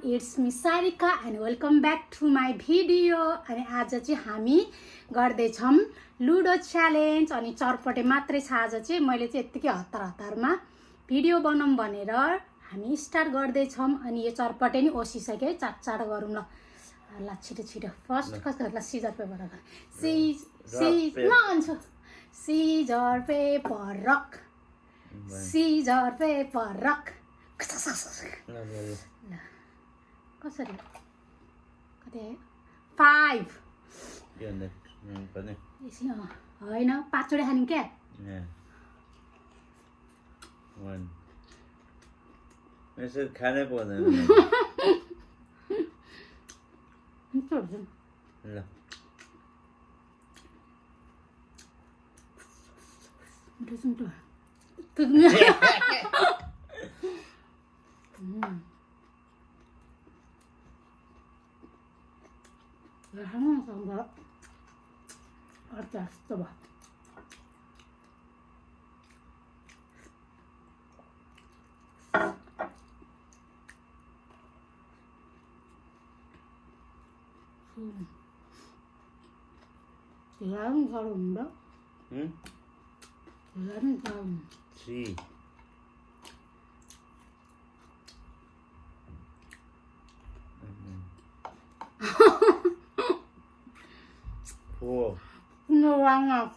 It's me Sarika and welcome back to my video. अनि आज चाहिँ हामी गर्दैछौँ लुडो च्यालेन्ज। अनि चरपटे मात्रै छ आज चाहिँ। मैले चाहिँ यत्तिकै हतारमा भिडियो बनाऊँ भनेर हामी स्टार्ट गर्दैछौँ। अनि यो चरपटे नि ओसिसक्यो, चाट गरौँ ल। ल छिटो छिटो फर्स्ट कस्तो ल scissor paper rock scissor paper rock scissor paper rock कसरी कति 5 होइन 5 चोटि खाने क्या 1 यसो खानै पर्दैन ल Three. Four. No one else.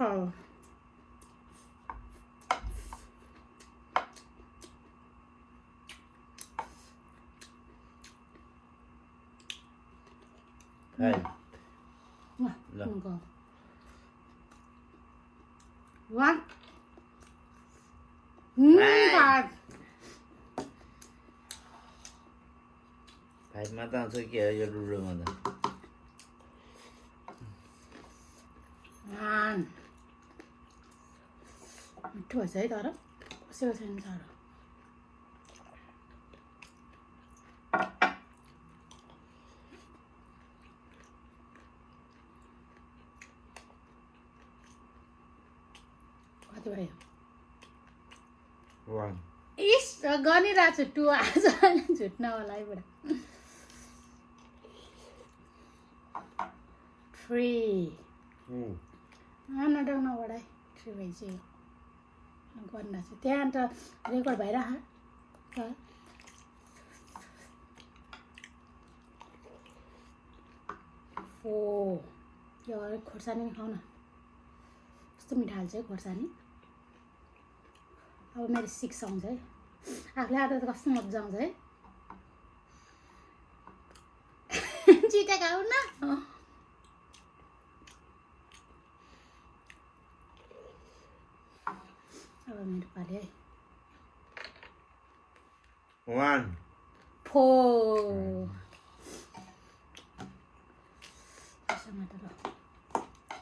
5. Go. 1. 5. 5 मात्र आउँछ के हो यो लुडोमा त 1 मिठो भएछ है तर कसैको छैन साह्रो कति भयो 1 इस गरिरहेको छु 2 आज झुट्न होला है बुढा 3 नडराउन बढाइ 3 भइसक्यो गर्न चाहिँ त्यहाँ त रेकर्ड भइरह 4 यो खोर्सानी खाऊ न कस्तो मिठो हाल्छ है खोर्सानी अब मेरो 6 आउँछ है आफूले आधा त कस्तो मजा आउँछ है छिटो खाऊ न अब मेरो पाले है 1 4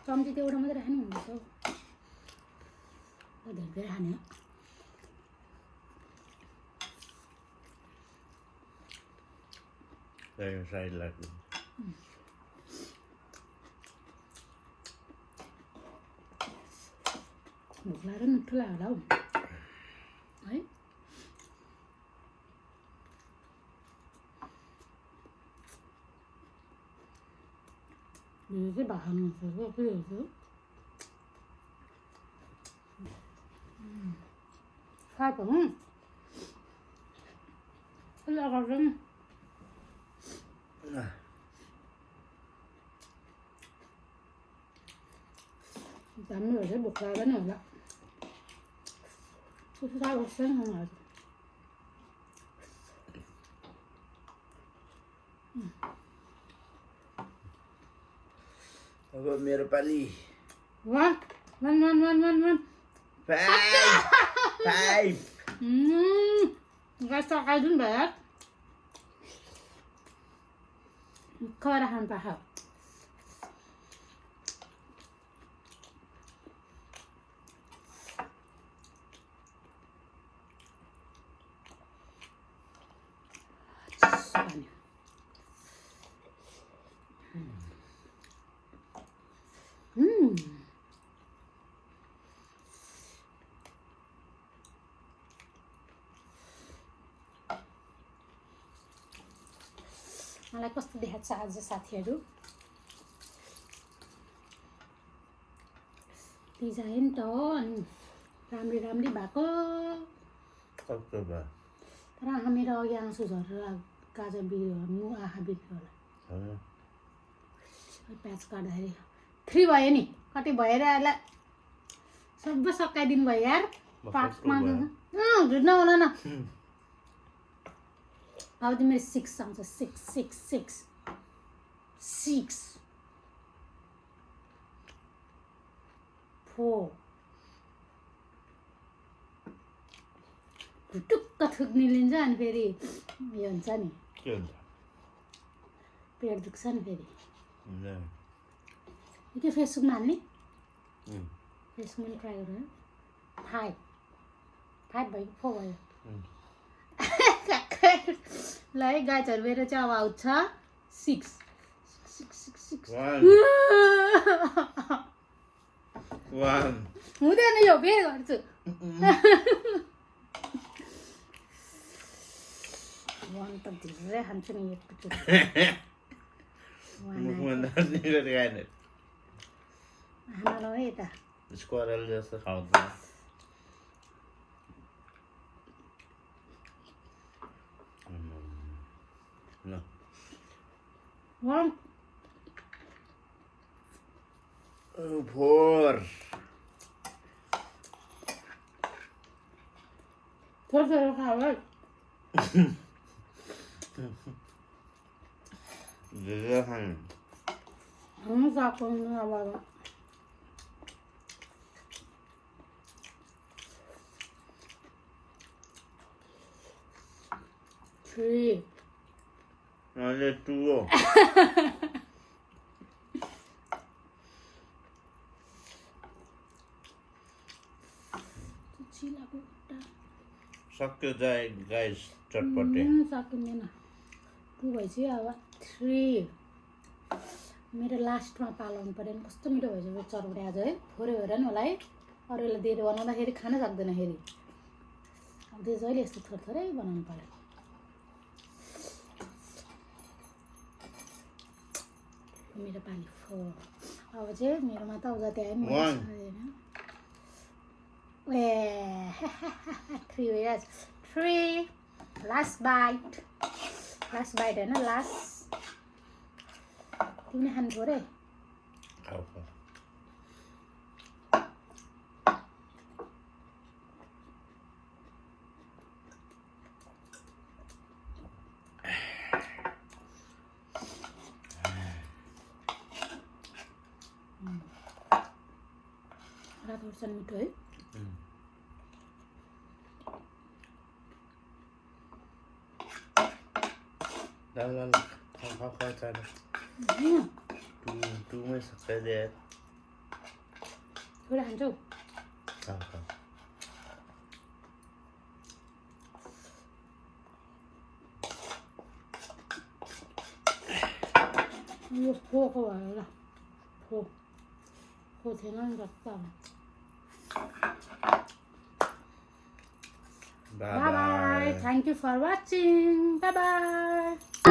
चम्ची त्यो एउटा मात्रै खानु हुँदैछ हौ धेरै धेरै खाने साइड लाग्छ भोक लागेर मिठो लाग्यो होला हौ है यो चाहिँ भाग्नु हुन्छ के हो खाएको लगाउँछ नि दामी भएछ भोक लागेर नि होला त्यसो साह्रो छैन खानु अब मेरो पाली 1 5 गाइस सकाइदिनु भयो खरा खानु पाएको मलाई कस्तो देखाएको छ आज साथीहरू डिजाइन त हो अनि राम्री राम्री भएको कस्तो भयो तर मेरो अघि आँसु झरेर गाजर बिग्रियो मु आँखा बिग्रियो होला प्याज काट्दाखेरि 3 भयो नि कति भएर यसलाई सबै सकाइदिनु भयो यार पार्टमा झुट नहोला न अब त मेरो 6 आउँछ 6 4 टुक्क थुक्ने लिन्छ अनि फेरि यो हुन्छ नि के हुन्छ पेट दुख्छ नि फेरि हुँदैन के फेसबुकमा हाल्ने फेसबुकमा ट्राई गरौँ 5 भयो 4 भयो ल है गाइजहरू मेरो चाहिँ अब आउँछ 6 हुँदैन यो फेरि गर्छु वान त धेरै खान्छु नि आमालाई है यता स्क्वारल जस्तो खाउँदैन ल 1 4 थोरै खाऊ है धेरै खानु हामी गएको अब अहिले 2 हो सक्यो जाए गाइस चटपटे सकिँदैन 2 भएपछि अब 3 मेरो लास्टमा पालाउनु पऱ्यो नि कस्तो मिठो भएछ चरपटे आज है थोरै भएर नि होला है अरूलाई दिएर बनाउँदाखेरि खान सक्दैन फेरि अब त्यो जहिले यस्तो थोरै बनाउनु पऱ्यो मेरो पाली 4 अब चाहिँ मेरोमा त जति आयो नि 3 भइरहेछ 3 लास्ट बाइट होइन लास्ट तिमीले खानु पऱ्यो है खाऊ खाऊ रातो मिठो है ल खाऊ चाँडो 2 मै सकाइदिए थोरै खान्छौ खाऊ खाऊ यो फोको भयो ल फो थिएन नि रक्ता Bye bye. Thank you for watching. Bye bye.